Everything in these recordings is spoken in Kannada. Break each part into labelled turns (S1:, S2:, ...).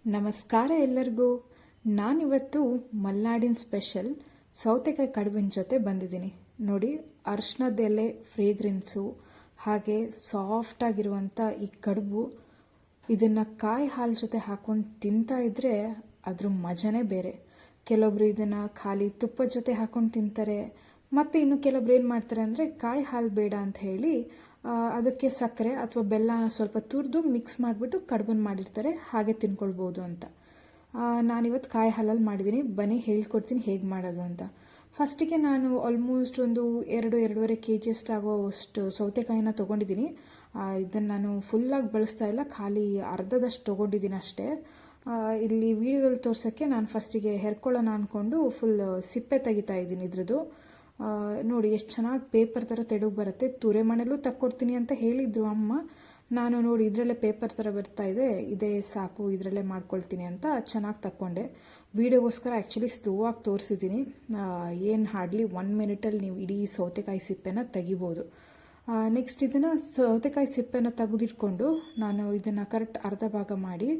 S1: ನಮಸ್ಕಾರ ಎಲ್ಲರಿಗೂ. ನಾನಿವತ್ತು ಮಲೆನಾಡಿನ ಸ್ಪೆಷಲ್ ಸೌತೆಕಾಯಿ ಕಡುಬಿನ ಜೊತೆ ಬಂದಿದ್ದೀನಿ. ನೋಡಿ, ಅರಿಶಿಣದ ಎಲೆ ಫ್ರೇಗ್ರೆನ್ಸು ಹಾಗೆ ಸಾಫ್ಟಾಗಿರುವಂಥ ಈ ಕಡುಬು, ಇದನ್ನು ಕಾಯಿ ಹಾಲು ಜೊತೆ ಹಾಕ್ಕೊಂಡು ತಿಂತಾ ಇದ್ದರೆ ಅದ್ರ ಮಜನೇ ಬೇರೆ. ಕೆಲವೊಬ್ರು ಇದನ್ನು ಖಾಲಿ ತುಪ್ಪದ ಜೊತೆ ಹಾಕ್ಕೊಂಡು ತಿಂತಾರೆ. ಮತ್ತು ಇನ್ನು ಕೆಲವೊಬ್ರು ಏನು ಮಾಡ್ತಾರೆ ಅಂದರೆ ಕಾಯಿ ಹಾಲು ಬೇಡ ಅಂತ ಹೇಳಿ ಅದಕ್ಕೆ ಸಕ್ಕರೆ ಅಥವಾ ಬೆಲ್ಲನ ಸ್ವಲ್ಪ ತುರಿದು ಮಿಕ್ಸ್ ಮಾಡಿಬಿಟ್ಟು ಕಡುಬನ್ನು ಮಾಡಿರ್ತಾರೆ, ಹಾಗೆ ತಿನ್ಕೊಳ್ಬೋದು ಅಂತ. ನಾನಿವತ್ತು ಕಾಯಿ ಹಾಲಲ್ಲಿ ಮಾಡಿದ್ದೀನಿ. ಬನ್ನಿ ಹೇಳ್ಕೊಡ್ತೀನಿ ಹೇಗೆ ಮಾಡೋದು ಅಂತ. ಫಸ್ಟಿಗೆ ನಾನು ಆಲ್ಮೋಸ್ಟ್ ಒಂದು 2-2.5 kg ಆಗೋಷ್ಟು ಸೌತೆಕಾಯಿನ ತೊಗೊಂಡಿದ್ದೀನಿ. ಇದನ್ನು ನಾನು ಫುಲ್ಲಾಗಿ ಬಳಸ್ತಾ ಇಲ್ಲ, ಖಾಲಿ ಅರ್ಧದಷ್ಟು ತೊಗೊಂಡಿದ್ದೀನಿ ಅಷ್ಟೇ. ಇಲ್ಲಿ ವಿಡಿಯೋದಲ್ಲಿ ತೋರ್ಸೋಕ್ಕೆ ನಾನು ಫಸ್ಟಿಗೆ ಹೆರ್ಕೊಳ್ಳೋಣ ಅಂದ್ಕೊಂಡು ಫುಲ್ ಸಿಪ್ಪೆ ತೆಗಿತಾ ಇದ್ದೀನಿ ಇದ್ರದ್ದು. ನೋಡಿ ಎಷ್ಟು ಚೆನ್ನಾಗಿ ಪೇಪರ್ ಥರ ತೆಳುಗೆ ಬರುತ್ತೆ. ತುರೆ ಮನೆಯಲ್ಲೂ ತಕ್ಕೊಡ್ತೀನಿ ಅಂತ ಹೇಳಿದ್ರು ಅಮ್ಮ. ನಾನು ನೋಡಿ ಇದರಲ್ಲೇ ಪೇಪರ್ ಥರ ಬರ್ತಾ ಇದೆ, ಇದೇ ಸಾಕು, ಇದರಲ್ಲೇ ಮಾಡ್ಕೊಳ್ತೀನಿ ಅಂತ ಚೆನ್ನಾಗಿ ತಕ್ಕೊಂಡೆ. ವೀಡಿಯೋಗೋಸ್ಕರ ಆ್ಯಕ್ಚುಲಿ ಸ್ಲೋ ಆಗಿ ತೋರಿಸಿದ್ದೀನಿ. ಏನು ಹಾರ್ಡ್ಲಿ 1 ಮಿನಿಟಲ್ಲಿ ನೀವು ಇಡೀ ಸೌತೆಕಾಯಿ ಸಿಪ್ಪೆನ ತೆಗಿಬೋದು. ನೆಕ್ಸ್ಟ್ ಇದನ್ನು ಸೌತೆಕಾಯಿ ಸಿಪ್ಪೆನ ತೆಗೆದಿಟ್ಕೊಂಡು ನಾನು ಇದನ್ನು ಕರೆಕ್ಟ್ ಅರ್ಧ ಭಾಗ ಮಾಡಿ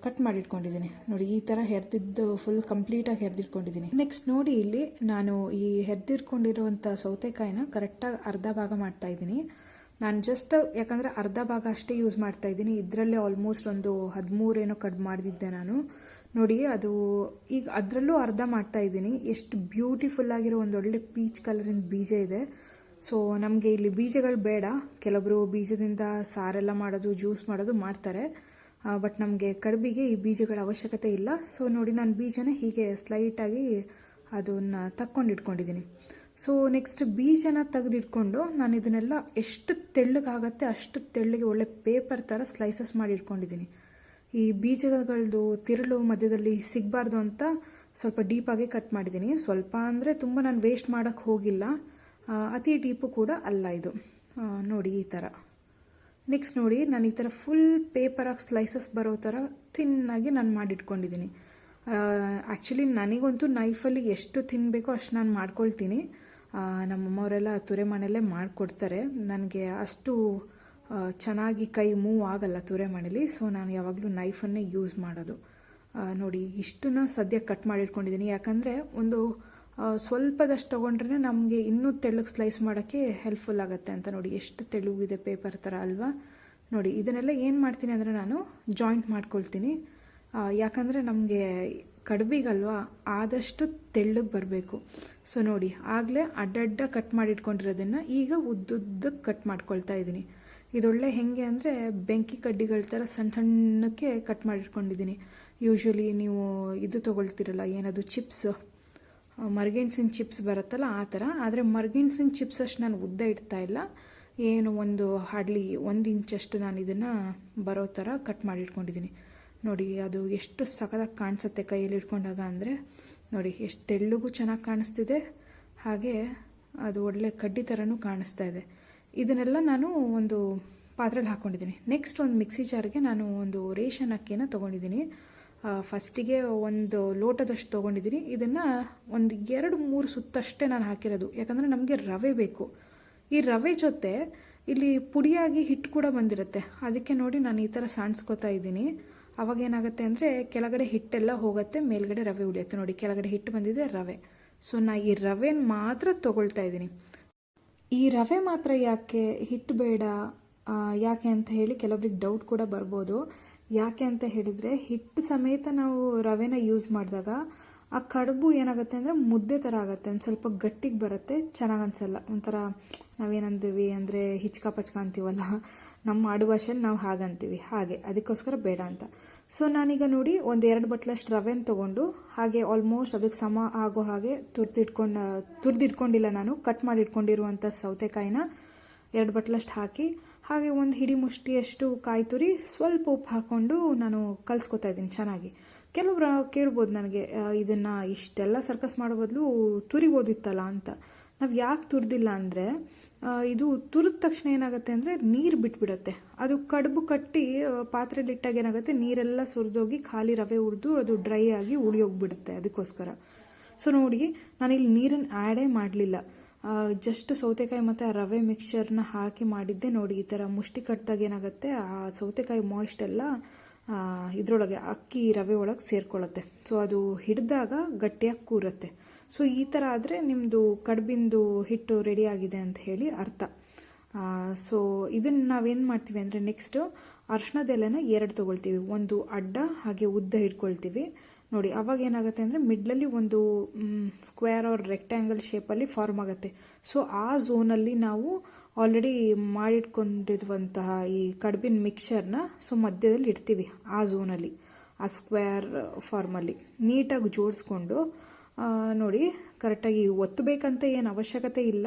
S1: ಕಟ್ ಮಾಡಿಟ್ಕೊಂಡಿದ್ದೀನಿ. ನೋಡಿ ಈ ಥರ ಹೆರ್ದಿದ್ದು ಫುಲ್ ಕಂಪ್ಲೀಟಾಗಿ ಹೆರ್ದಿಟ್ಕೊಂಡಿದ್ದೀನಿ. ನೆಕ್ಸ್ಟ್ ನೋಡಿ, ಇಲ್ಲಿ ನಾನು ಈ ಹೆರ್ದಿಟ್ಕೊಂಡಿರುವಂಥ ಸೌತೆಕಾಯಿನ ಕರೆಕ್ಟಾಗಿ ಅರ್ಧ ಭಾಗ ಮಾಡ್ತಾಯಿದ್ದೀನಿ. ನಾನು ಜಸ್ಟ್ ಯಾಕಂದರೆ ಅರ್ಧ ಭಾಗ ಅಷ್ಟೇ ಯೂಸ್ ಮಾಡ್ತಾಯಿದ್ದೀನಿ. ಇದರಲ್ಲೇ ಆಲ್ಮೋಸ್ಟ್ ಒಂದು 13 ಏನೋ ಕಟ್ ಮಾಡಿದ್ದೆ ನಾನು. ನೋಡಿ ಅದು ಈಗ ಅದರಲ್ಲೂ ಅರ್ಧ ಮಾಡ್ತಾಯಿದ್ದೀನಿ. ಎಷ್ಟು ಬ್ಯೂಟಿಫುಲ್ ಆಗಿರೋ ಒಂದು ಒಳ್ಳೆ ಪೀಚ್ ಕಲರಿನ ಬೀಜ ಇದೆ. ಸೊ ನಮಗೆ ಇಲ್ಲಿ ಬೀಜಗಳು ಬೇಡ. ಕೆಲವೊಬ್ಬರು ಬೀಜದಿಂದ ಸಾರೆಲ್ಲ ಮಾಡೋದು, ಜ್ಯೂಸ್ ಮಾಡೋದು ಮಾಡ್ತಾರೆ. ಬಟ್ ನಮಗೆ ಕಡುಬಿಗೆ ಈ ಬೀಜಗಳ ಅವಶ್ಯಕತೆ ಇಲ್ಲ. ಸೊ ನೋಡಿ, ನಾನು ಬೀಜನ ಹೀಗೆ ಸ್ಲೈಟಾಗಿ ಅದನ್ನು ತಕ್ಕೊಂಡಿಟ್ಕೊಂಡಿದ್ದೀನಿ. ಸೊ ನೆಕ್ಸ್ಟ್ ಬೀಜನ ತೆಗೆದಿಟ್ಕೊಂಡು ನಾನು ಇದನ್ನೆಲ್ಲ ಎಷ್ಟು ತೆಳ್ಳಗಾಗತ್ತೆ ಅಷ್ಟು ತೆಳ್ಳಗೆ ಒಳ್ಳೆ ಪೇಪರ್ ಥರ ಸ್ಲೈಸಸ್ ಮಾಡಿ ಇಟ್ಕೊಂಡಿದ್ದೀನಿ. ಈ ಬೀಜಗಳದ್ದು ತಿರುಳು ಮಧ್ಯದಲ್ಲಿ ಸಿಗಬಾರ್ದು ಅಂತ ಸ್ವಲ್ಪ ಡೀಪಾಗಿ ಕಟ್ ಮಾಡಿದ್ದೀನಿ. ಸ್ವಲ್ಪ ಅಂದರೆ ತುಂಬ ನಾನು ವೇಸ್ಟ್ ಮಾಡೋಕ್ಕೆ ಹೋಗಿಲ್ಲ, ಅತಿ ಡೀಪು ಕೂಡ ಅಲ್ಲ ಇದು. ನೋಡಿ ಈ ಥರ. ನೆಕ್ಸ್ಟ್ ನೋಡಿ, ನಾನು ಈ ಥರ ಫುಲ್ ಪೇಪರಾಗಿ ಸ್ಲೈಸಸ್ ಬರೋ ಥರ ಥಿನ್ನಾಗಿ ನಾನು ಮಾಡಿಟ್ಕೊಂಡಿದ್ದೀನಿ. ಆ್ಯಕ್ಚುಲಿ ನನಗಂತೂ ನೈಫಲ್ಲಿ ಎಷ್ಟು ತಿನ್ನಬೇಕೋ ಅಷ್ಟು ನಾನು ಮಾಡ್ಕೊಳ್ತೀನಿ. ನಮ್ಮಮ್ಮವರೆಲ್ಲ ತುರೆ ಮನೆಯಲ್ಲೇ ಮಾಡಿಕೊಡ್ತಾರೆ. ನನಗೆ ಅಷ್ಟು ಚೆನ್ನಾಗಿ ಕೈ ಮೂವ್ ಆಗಲ್ಲ ತುರೆ ಮನೇಲಿ. ಸೊ ನಾನು ಯಾವಾಗಲೂ ನೈಫನ್ನೇ ಯೂಸ್ ಮಾಡೋದು. ನೋಡಿ ಇಷ್ಟನ್ನ ಸದ್ಯ ಕಟ್ ಮಾಡಿಟ್ಕೊಂಡಿದ್ದೀನಿ. ಯಾಕಂದರೆ ಒಂದು ಸ್ವಲ್ಪದಷ್ಟು ತೊಗೊಂಡ್ರೆ ನಮಗೆ ಇನ್ನೂ ತೆಳ್ಳಗೆ ಸ್ಲೈಸ್ ಮಾಡೋಕ್ಕೆ ಹೆಲ್ಪ್ಫುಲ್ ಆಗುತ್ತೆ ಅಂತ. ನೋಡಿ ಎಷ್ಟು ತೆಳುಗಿದೆ ಪೇಪರ್ ಥರ ಅಲ್ವಾ. ನೋಡಿ ಇದನ್ನೆಲ್ಲ ಏನು ಮಾಡ್ತೀನಿ ಅಂದರೆ ನಾನು ಜಾಯಿಂಟ್ ಮಾಡ್ಕೊಳ್ತೀನಿ. ಯಾಕಂದರೆ ನಮಗೆ ಕಡುಬಿಗಲ್ವಾ ಆದಷ್ಟು ತೆಳ್ಳಗೆ ಬರಬೇಕು. ಸೊ ನೋಡಿ ಆಗಲೇ ಅಡ್ಡಡ್ಡ ಕಟ್ ಮಾಡಿಟ್ಕೊಂಡಿರೋದನ್ನು ಈಗ ಉದ್ದುದ್ದಕ್ಕೆ ಕಟ್ ಮಾಡ್ಕೊಳ್ತಾ ಇದ್ದೀನಿ. ಇದೊಳ್ಳೆ ಹೆಂಗೆ ಅಂದರೆ ಬೆಂಕಿ ಕಡ್ಡಿಗಳ ಥರ ಸಣ್ಣ ಸಣ್ಣಕ್ಕೆ ಕಟ್ ಮಾಡಿಟ್ಕೊಂಡಿದ್ದೀನಿ. ಯೂಶ್ವಲಿ ನೀವು ಇದು ತೊಗೊಳ್ತಿರಲ್ಲ, ಏನದು ಚಿಪ್ಸ್, ಮರ್ಗೆಣ್ಸಿನ ಚಿಪ್ಸ್ ಬರುತ್ತಲ್ಲ ಆ ಥರ. ಆದರೆ ಮರ್ಗೆಣ್ಸಿನ ಚಿಪ್ಸ್ ಅಷ್ಟು ನಾನು ಉದ್ದ ಇಡ್ತಾ ಇಲ್ಲ, ಏನು ಒಂದು ಹಾರ್ಡ್ಲಿ 1 ಇಂಚಷ್ಟು ನಾನು ಇದನ್ನು ಬರೋ ಥರ ಕಟ್ ಮಾಡಿಟ್ಕೊಂಡಿದ್ದೀನಿ. ನೋಡಿ ಅದು ಎಷ್ಟು ಸಖತ್ತಾಗಿ ಕಾಣಿಸುತ್ತೆ ಕೈಯಲ್ಲಿ ಇಟ್ಕೊಂಡಾಗ ಅಂದರೆ. ನೋಡಿ ಎಷ್ಟು ತೆಳ್ಳಗೂ ಚೆನ್ನಾಗಿ ಕಾಣಿಸ್ತಿದೆ, ಹಾಗೆ ಅದು ಒಳ್ಳೆ ಕಡ್ಡಿ ಥರನೂ ಕಾಣಿಸ್ತಾ ಇದೆ. ಇದನ್ನೆಲ್ಲ ನಾನು ಒಂದು ಪಾತ್ರೆಯಲ್ಲಿ ಹಾಕ್ಕೊಂಡಿದ್ದೀನಿ. ನೆಕ್ಸ್ಟ್ ಒಂದು ಮಿಕ್ಸಿ ಜಾರ್ಗೆ ನಾನು ಒಂದು ರೇಷನ್ ಅಕ್ಕಿನ ತೊಗೊಂಡಿದ್ದೀನಿ. ಫಸ್ಟಿಗೆ ಒಂದು ಲೋಟದಷ್ಟು ತೊಗೊಂಡಿದ್ದೀನಿ. ಇದನ್ನು ಒಂದು 2-3 ಸುತ್ತಷ್ಟೇ ನಾನು ಹಾಕಿರೋದು, ಯಾಕಂದರೆ ನಮಗೆ ರವೆ ಬೇಕು. ಈ ರವೆ ಜೊತೆ ಇಲ್ಲಿ ಪುಡಿಯಾಗಿ ಹಿಟ್ಟು ಕೂಡ ಬಂದಿರುತ್ತೆ. ಅದಕ್ಕೆ ನೋಡಿ ನಾನು ಈ ಥರ ಸಾಣಿಸ್ಕೋತಾ ಇದ್ದೀನಿ. ಅವಾಗ ಏನಾಗುತ್ತೆ ಅಂದರೆ ಕೆಳಗಡೆ ಹಿಟ್ಟೆಲ್ಲ ಹೋಗುತ್ತೆ, ಮೇಲ್ಗಡೆ ರವೆ ಉಳಿಯುತ್ತೆ. ನೋಡಿ ಕೆಳಗಡೆ ಹಿಟ್ಟು ಬಂದಿದೆ, ರವೆ. ಸೊ ನಾನು ಈ ರವೆನ ಮಾತ್ರ ತೊಗೊಳ್ತಾ ಇದ್ದೀನಿ. ಈ ರವೆ ಮಾತ್ರ ಯಾಕೆ, ಹಿಟ್ಟು ಬೇಡ ಯಾಕೆ ಅಂತ ಹೇಳಿ ಕೆಲವೊಬ್ರಿಗೆ ಡೌಟ್ ಕೂಡ ಬರ್ಬೋದು. ಯಾಕೆ ಅಂತ ಹೇಳಿದರೆ ಹಿಟ್ಟು ಸಮೇತ ನಾವು ರವೆನ ಯೂಸ್ ಮಾಡಿದಾಗ ಆ ಕಡುಬು ಏನಾಗುತ್ತೆ ಅಂದರೆ ಮುದ್ದೆ ಥರ ಆಗುತ್ತೆ, ಒಂದು ಸ್ವಲ್ಪ ಗಟ್ಟಿಗೆ ಬರುತ್ತೆ, ಚೆನ್ನಾಗಿ ಅನಿಸಲ್ಲ. ಒಂಥರ ನಾವೇನಂತೀವಿ ಅಂದರೆ ಹಿಚ್ಕ ಪಚ್ಕ ಅಂತೀವಲ್ಲ, ನಮ್ಮ ಆಡು ಭಾಷೆಯಲ್ಲಿ ನಾವು ಹಾಗಂತೀವಿ, ಹಾಗೆ. ಅದಕ್ಕೋಸ್ಕರ ಬೇಡ ಅಂತ. ಸೊ ನಾನೀಗ ನೋಡಿ 1-2 ಬಟ್ಲಷ್ಟು ರವೆನ ತೊಗೊಂಡು ಹಾಗೆ ಆಲ್ಮೋಸ್ಟ್ ಅದಕ್ಕೆ ಸಮ ಆಗೋ ಹಾಗೆ ತುರಿದಿಟ್ಕೊಂಡಿಲ್ಲ, ನಾನು ಕಟ್ ಮಾಡಿ ಇಟ್ಕೊಂಡಿರುವಂಥ ಸೌತೆಕಾಯಿನ 2 ಬಟ್ಲಷ್ಟು ಹಾಕಿ, ಹಾಗೆ ಒಂದು ಹಿಡಿ ಮುಷ್ಟಿಯಷ್ಟು ಕಾಯಿ ತುರಿ, ಸ್ವಲ್ಪ ಉಪ್ಪು ಹಾಕ್ಕೊಂಡು ನಾನು ಕಲಿಸ್ಕೊತಾ ಇದ್ದೀನಿ ಚೆನ್ನಾಗಿ. ಕೆಲವರು ಕೇಳ್ಬೋದು ನನಗೆ, ಇದನ್ನು ಇಷ್ಟೆಲ್ಲ ಸರ್ಕಸ್ ಮಾಡೋ ಬದಲು ತುರಿಬೋದಿತ್ತಲ್ಲ ಅಂತ. ನಾವು ಯಾಕೆ ತುರಿದಿಲ್ಲ ಅಂದರೆ ಇದು ತುರಿದ ತಕ್ಷಣ ಏನಾಗುತ್ತೆ ಅಂದರೆ ನೀರು ಬಿಟ್ಬಿಡುತ್ತೆ. ಅದು ಕಡುಬು ಕಟ್ಟಿ ಪಾತ್ರೆಲಿಟ್ಟಾಗ ಏನಾಗುತ್ತೆ, ನೀರೆಲ್ಲ ಸುರಿದೋಗಿ ಖಾಲಿ ರವೆ ಹುರಿದು ಅದು ಡ್ರೈ ಆಗಿ ಉಳಿಯೋಗ್ಬಿಡುತ್ತೆ. ಅದಕ್ಕೋಸ್ಕರ ಸೊ ನೋಡಿ ನಾನಿಲ್ಲಿ ನೀರನ್ನು ಆ್ಯಡೇ ಮಾಡಲಿಲ್ಲ. ಜಸ್ಟ್ ಸೌತೆಕಾಯಿ ಮತ್ತು ಆ ರವೆ ಮಿಕ್ಸ್ಚರ್ನ ಹಾಕಿ ಮಾಡಿದ್ದೆ. ನೋಡಿ ಈ ಥರ ಮುಷ್ಟಿ ಕಟ್ಟಿದಾಗ ಏನಾಗುತ್ತೆ, ಆ ಸೌತೆಕಾಯಿ ಮಾಯ್ಸ್ಟ್ ಎಲ್ಲ ಇದರೊಳಗೆ ಅಕ್ಕಿ ರವೆ ಒಳಗೆ ಸೇರ್ಕೊಳ್ಳುತ್ತೆ. ಸೊ ಅದು ಹಿಡಿದಾಗ ಗಟ್ಟಿಯಾಗಿ ಕೂರುತ್ತೆ. ಸೊ ಈ ಥರ ಆದರೆ ನಿಮ್ಮದು ಕಡುಬಿಂದು ಹಿಟ್ಟು ರೆಡಿ ಆಗಿದೆ ಅಂತ ಹೇಳಿ ಅರ್ಥ. ಸೊ ಇದನ್ನು ನಾವೇನು ಮಾಡ್ತೀವಿ ಅಂದರೆ ನೆಕ್ಸ್ಟು ಅರ್ಶಿಣದ ಎಲೆನ 2 ತೊಗೊಳ್ತೀವಿ. ಒಂದು ಅಡ್ಡ ಹಾಗೆ ಉದ್ದ ಇಟ್ಕೊಳ್ತೀವಿ ನೋಡಿ. ಅವಾಗ ಏನಾಗುತ್ತೆ ಅಂದರೆ ಮಿಡ್ಲಲ್ಲಿ ಒಂದು ಸ್ಕ್ವೇರ್ ಆರ್ ರೆಕ್ಟ್ಯಾಂಗಲ್ ಶೇಪಲ್ಲಿ ಫಾರ್ಮ್ ಆಗುತ್ತೆ. ಸೊ ಆ ಝೋನಲ್ಲಿ ನಾವು ಆಲ್ರೆಡಿ ಮಾಡಿಟ್ಕೊಂಡಿರುವಂತಹ ಈ ಕಡುಬಿನ ಮಿಕ್ಸರ್ನ ಸೊ ಮಧ್ಯದಲ್ಲಿ ಇಡ್ತೀವಿ. ಆ ಝೋನಲ್ಲಿ, ಆ ಸ್ಕ್ವೇರ್ ಫಾರ್ಮಲ್ಲಿ ನೀಟಾಗಿ ಜೋಡಿಸ್ಕೊಂಡು ನೋಡಿ ಕರೆಕ್ಟಾಗಿ ಒತ್ತಬೇಕಂತ ಏನು ಅವಶ್ಯಕತೆ ಇಲ್ಲ.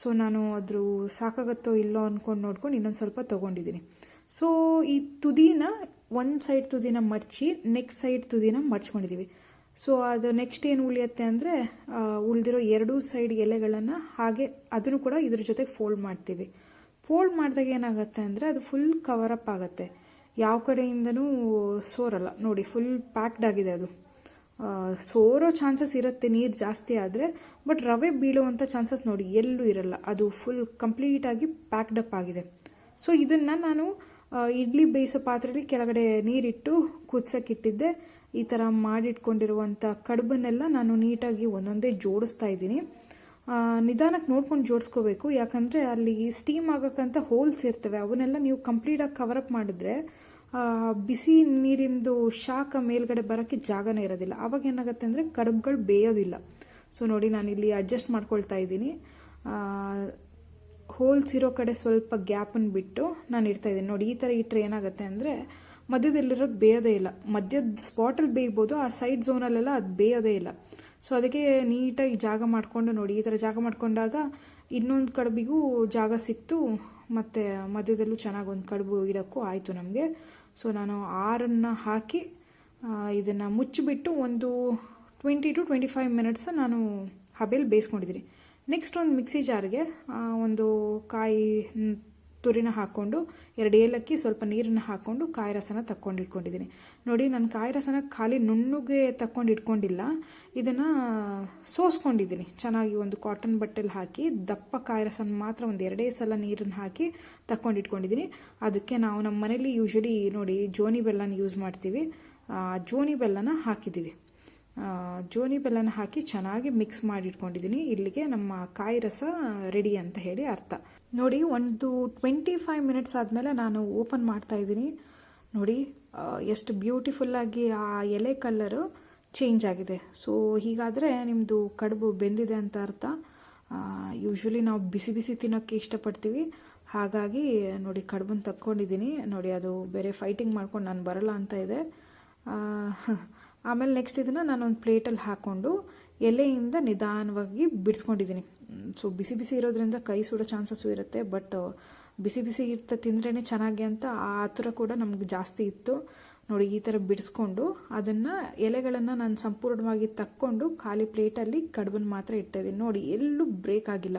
S1: ಸೊ ನಾನು ಅದ್ರ ಸಾಕಾಗತ್ತೋ ಇಲ್ಲೋ ಅಂದ್ಕೊಂಡು ನೋಡ್ಕೊಂಡು ಇನ್ನೊಂದು ಸ್ವಲ್ಪ ತೊಗೊಂಡಿದ್ದೀನಿ. ಸೊ ಈ ತುದಿನ ಒಂದು ಸೈಡ್ ತುದಿನ ಮಡಚಿ ನೆಕ್ಸ್ಟ್ ಸೈಡ್ ತುದಿನ ಮಡ್ಚ್ಕೊಂಡಿದ್ದೀವಿ. ಸೊ ಅದು ನೆಕ್ಸ್ಟ್ ಏನು ಉಳಿಯುತ್ತೆ ಅಂದರೆ ಉಳಿದಿರೋ 2 ಸೈಡ್ ಎಲೆಗಳನ್ನು ಹಾಗೆ ಅದನ್ನು ಕೂಡ ಇದ್ರ ಜೊತೆಗೆ ಫೋಲ್ಡ್ ಮಾಡ್ತೀವಿ. ಫೋಲ್ಡ್ ಮಾಡಿದಾಗ ಏನಾಗುತ್ತೆ ಅಂದರೆ ಅದು ಫುಲ್ ಕವರಪ್ ಆಗುತ್ತೆ, ಯಾವ ಕಡೆಯಿಂದನೂ ಸೋರಲ್ಲ ನೋಡಿ. ಫುಲ್ ಪ್ಯಾಕ್ಡ್ ಆಗಿದೆ. ಅದು ಸೋರೋ ಚಾನ್ಸಸ್ ಇರುತ್ತೆ ನೀರು ಜಾಸ್ತಿ ಆದರೆ, ಬಟ್ ರವೆ ಬೀಳುವಂಥ ಚಾನ್ಸಸ್ ನೋಡಿ ಎಲ್ಲೂ ಇರಲ್ಲ. ಅದು ಫುಲ್ ಕಂಪ್ಲೀಟಾಗಿ ಪ್ಯಾಕ್ಡಪ್ ಆಗಿದೆ. ಸೊ ಇದನ್ನು ನಾನು ಇಡ್ಲಿ ಬೇಯಿಸೋ ಪಾತ್ರೆಯಲ್ಲಿ ಕೆಳಗಡೆ ನೀರಿಟ್ಟು ಕುದಿಸೋಕ್ಕಿಟ್ಟಿದ್ದೆ. ಈ ಥರ ಮಾಡಿಟ್ಕೊಂಡಿರುವಂಥ ಕಡುಬನ್ನೆಲ್ಲ ನಾನು ನೀಟಾಗಿ ಒಂದೊಂದೇ ಜೋಡಿಸ್ತಾ ಇದ್ದೀನಿ. ನಿಧಾನಕ್ಕೆ ನೋಡ್ಕೊಂಡು ಜೋಡಿಸ್ಕೋಬೇಕು, ಯಾಕಂದರೆ ಅಲ್ಲಿ ಸ್ಟೀಮ್ ಆಗೋಕ್ಕಂತ ಹೋಲ್ಸ್ ಇರ್ತವೆ. ಅವನ್ನೆಲ್ಲ ನೀವು ಕಂಪ್ಲೀಟಾಗಿ ಕವರಪ್ ಮಾಡಿದ್ರೆ ಬಿಸಿ ನೀರಿಂದು ಶಾಖ ಮೇಲ್ಗಡೆ ಬರೋಕ್ಕೆ ಜಾಗನೇ ಇರೋದಿಲ್ಲ. ಆವಾಗ ಏನಾಗುತ್ತೆ ಅಂದರೆ ಕಡುಬುಗಳು ಬೇಯೋದಿಲ್ಲ. ಸೊ ನೋಡಿ ನಾನಿಲ್ಲಿ ಅಡ್ಜಸ್ಟ್ ಮಾಡ್ಕೊಳ್ತಾ ಇದ್ದೀನಿ. ಹೋಲ್ಸ್ ಇರೋ ಕಡೆ ಸ್ವಲ್ಪ ಗ್ಯಾಪನ್ನು ಬಿಟ್ಟು ನಾನು ಇಡ್ತಾಯಿದ್ದೀನಿ ನೋಡಿ. ಈ ಥರ ಇಟ್ಟರೆ ಏನಾಗುತ್ತೆ ಅಂದರೆ ಮಧ್ಯದಲ್ಲಿರೋದು ಬೇಯೋದೇ ಇಲ್ಲ. ಮಧ್ಯದ ಸ್ಪಾಟಲ್ಲಿ ಬೇಯ್ಬೋದು, ಆ ಸೈಡ್ ಝೋನಲ್ಲೆಲ್ಲ ಅದು ಬೇಯೋದೇ ಇಲ್ಲ. ಸೊ ಅದಕ್ಕೆ ನೀಟಾಗಿ ಜಾಗ ಮಾಡಿಕೊಂಡು ನೋಡಿ, ಈ ಥರ ಜಾಗ ಮಾಡಿಕೊಂಡಾಗ ಇನ್ನೊಂದು ಕಡುಬಿಗೂ ಜಾಗ ಸಿಕ್ತು, ಮತ್ತು ಮಧ್ಯದಲ್ಲೂ ಚೆನ್ನಾಗಿ ಒಂದು ಕಡುಬು ಇಡೋಕ್ಕೂ ಆಯಿತು ನಮಗೆ. ಸೊ ನಾನು 6 ಹಾಕಿ ಇದನ್ನು ಮುಚ್ಚಿಬಿಟ್ಟು ಒಂದು 20 to 25 ಮಿನಿಟ್ಸ್ ನಾನು ಹಬೆಯಲ್ಲಿ ಬೇಯಿಸ್ಕೊಂಡಿದ್ದೀನಿ. ನೆಕ್ಸ್ಟ್ ಒಂದು ಮಿಕ್ಸಿ ಜಾರ್ಗೆ ಒಂದು ಕಾಯಿ ತುರಿನ ಹಾಕ್ಕೊಂಡು 2 ಏಲಕ್ಕಿ ಸ್ವಲ್ಪ ನೀರನ್ನು ಹಾಕ್ಕೊಂಡು ಕಾಯಿ ರಸನ ತಕ್ಕೊಂಡಿಟ್ಕೊಂಡಿದ್ದೀನಿ ನೋಡಿ. ನಾನು ಕಾಯಿ ರಸನ ಖಾಲಿ ನುಣ್ಣಗೆ ತಕ್ಕೊಂಡು ಇಟ್ಕೊಂಡಿಲ್ಲ, ಇದನ್ನು ಸೋಸ್ಕೊಂಡಿದ್ದೀನಿ ಚೆನ್ನಾಗಿ. ಒಂದು ಕಾಟನ್ ಬಟ್ಟೆಲಿ ಹಾಕಿ ದಪ್ಪ ಕಾಯಿ ರಸನ ಮಾತ್ರ ಒಂದು 2 ಸಲ ನೀರನ್ನು ಹಾಕಿ ತಕ್ಕೊಂಡಿಟ್ಕೊಂಡಿದ್ದೀನಿ. ಅದಕ್ಕೆ ನಾವು ನಮ್ಮ ಮನೇಲಿ ಯೂಶ್ವಲಿ ನೋಡಿ ಜೋನಿ ಬೆಲ್ಲನ ಯೂಸ್ ಮಾಡ್ತೀವಿ. ಜೋನಿ ಬೆಲ್ಲನ ಹಾಕಿದ್ದೀವಿ. ಜೋನಿ ಬೆಲ್ಲನ ಹಾಕಿ ಚೆನ್ನಾಗಿ ಮಿಕ್ಸ್ ಮಾಡಿಟ್ಕೊಂಡಿದ್ದೀನಿ. ಇಲ್ಲಿಗೆ ನಮ್ಮ ಕಾಯಿ ರಸ ರೆಡಿ ಅಂತ ಹೇಳಿ ಅರ್ಥ ನೋಡಿ. ಒಂದು 25 ಮಿನಿಟ್ಸ್ ಆದಮೇಲೆ ನಾನು ಓಪನ್ ಮಾಡ್ತಾ ಇದ್ದೀನಿ ನೋಡಿ. ಎಷ್ಟು ಬ್ಯೂಟಿಫುಲ್ಲಾಗಿ ಆ ಎಲೆ ಕಲರು ಚೇಂಜ್ ಆಗಿದೆ. ಸೊ ಹೀಗಾದರೆ ನಿಮ್ಮದು ಕಡುಬು ಬೆಂದಿದೆ ಅಂತ ಅರ್ಥ. ಯೂಶ್ವಲಿ ನಾವು ಬಿಸಿ ಬಿಸಿ ತಿನ್ನೋಕ್ಕೆ ಇಷ್ಟಪಡ್ತೀವಿ, ಹಾಗಾಗಿ ನೋಡಿ ಕಡುಬನ್ನು ತಕ್ಕೊಂಡಿದ್ದೀನಿ ನೋಡಿ. ಅದು ಬೇರೆ ಫೈಟಿಂಗ್ ಮಾಡ್ಕೊಂಡು ನಾನು ಬರಲ್ಲ ಅಂತ ಇದೆ. ಆಮೇಲೆ ನೆಕ್ಸ್ಟ್ ಇದನ್ನು ನಾನೊಂದು ಪ್ಲೇಟಲ್ಲಿ ಹಾಕ್ಕೊಂಡು ಎಲೆಯಿಂದ ನಿಧಾನವಾಗಿ ಬಿಡಿಸ್ಕೊಂಡಿದ್ದೀನಿ. ಸೊ ಬಿಸಿ ಬಿಸಿ ಇರೋದ್ರಿಂದ ಕೈ ಸುಡೋ ಚಾನ್ಸಸ್ಸು ಇರುತ್ತೆ, ಬಟ್ ಬಿಸಿ ಬಿಸಿ ಇರ್ತಾ ತಿಂದ್ರೇ ಚೆನ್ನಾಗಿ ಅಂತ ಆ ಥರ ಕೂಡ ನಮ್ಗೆ ಜಾಸ್ತಿ ಇತ್ತು ನೋಡಿ. ಈ ಥರ ಬಿಡಿಸ್ಕೊಂಡು ಅದನ್ನು ಎಲೆಗಳನ್ನು ನಾನು ಸಂಪೂರ್ಣವಾಗಿ ತಕ್ಕೊಂಡು ಖಾಲಿ ಪ್ಲೇಟಲ್ಲಿ ಕಡುಬನ್ನು ಮಾತ್ರ ಇಡ್ತಾಯಿದ್ದೀನಿ ನೋಡಿ. ಎಲ್ಲೂ ಬ್ರೇಕ್ ಆಗಿಲ್ಲ,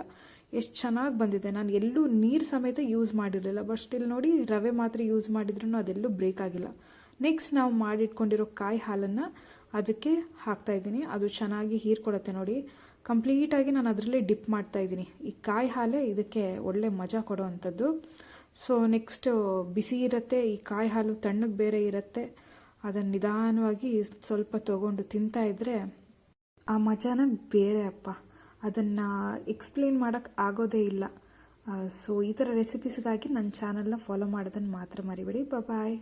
S1: ಎಷ್ಟು ಚೆನ್ನಾಗಿ ಬಂದಿದೆ. ನಾನು ಎಲ್ಲೂ ನೀರು ಸಮೇತ ಯೂಸ್ ಮಾಡಿರಲಿಲ್ಲ, ಬಟ್ ಸ್ಟಿಲ್ ನೋಡಿ ರವೆ ಮಾತ್ರ ಯೂಸ್ ಮಾಡಿದ್ರೂ ಅದೆಲ್ಲೂ ಬ್ರೇಕ್ ಆಗಿಲ್ಲ. ನೆಕ್ಸ್ಟ್ ನಾವು ಮಾಡಿಟ್ಕೊಂಡಿರೋ ಕಾಯಿ ಹಾಲನ್ನು ಅದಕ್ಕೆ ಹಾಕ್ತಾಯಿದ್ದೀನಿ. ಅದು ಚೆನ್ನಾಗಿ ಹೀರ್ಕೊಳುತ್ತೆ ನೋಡಿ. ಕಂಪ್ಲೀಟಾಗಿ ನಾನು ಅದರಲ್ಲೇ ಡಿಪ್ ಮಾಡ್ತಾಯಿದ್ದೀನಿ. ಈ ಕಾಯಿ ಹಾಲೇ ಇದಕ್ಕೆ ಒಳ್ಳೆ ಮಜಾ ಕೊಡೋ ಅಂಥದ್ದು. ಸೊ ನೆಕ್ಸ್ಟ್ ಬಿಸಿ ಇರುತ್ತೆ, ಈ ಕಾಯಿ ಹಾಲು ತಣ್ಣಗೆ ಬೇರೆ ಇರುತ್ತೆ. ಅದನ್ನು ನಿಧಾನವಾಗಿ ಸ್ವಲ್ಪ ತೊಗೊಂಡು ತಿಂತಾಯಿದ್ರೆ ಆ ಮಜಾನ ಬೇರೆ ಅಪ್ಪ, ಅದನ್ನು ಎಕ್ಸ್ಪ್ಲೇನ್ ಮಾಡೋಕ್ಕೆ ಆಗೋದೇ ಇಲ್ಲ. ಸೊ ಈ ಥರ ರೆಸಿಪೀಸ್ಗಾಗಿ ನನ್ನ ಚಾನಲ್ನ ಫಾಲೋ ಮಾಡೋದನ್ನು ಮಾತ್ರ ಮರಿಬೇಡಿ. ಬಾಯ್.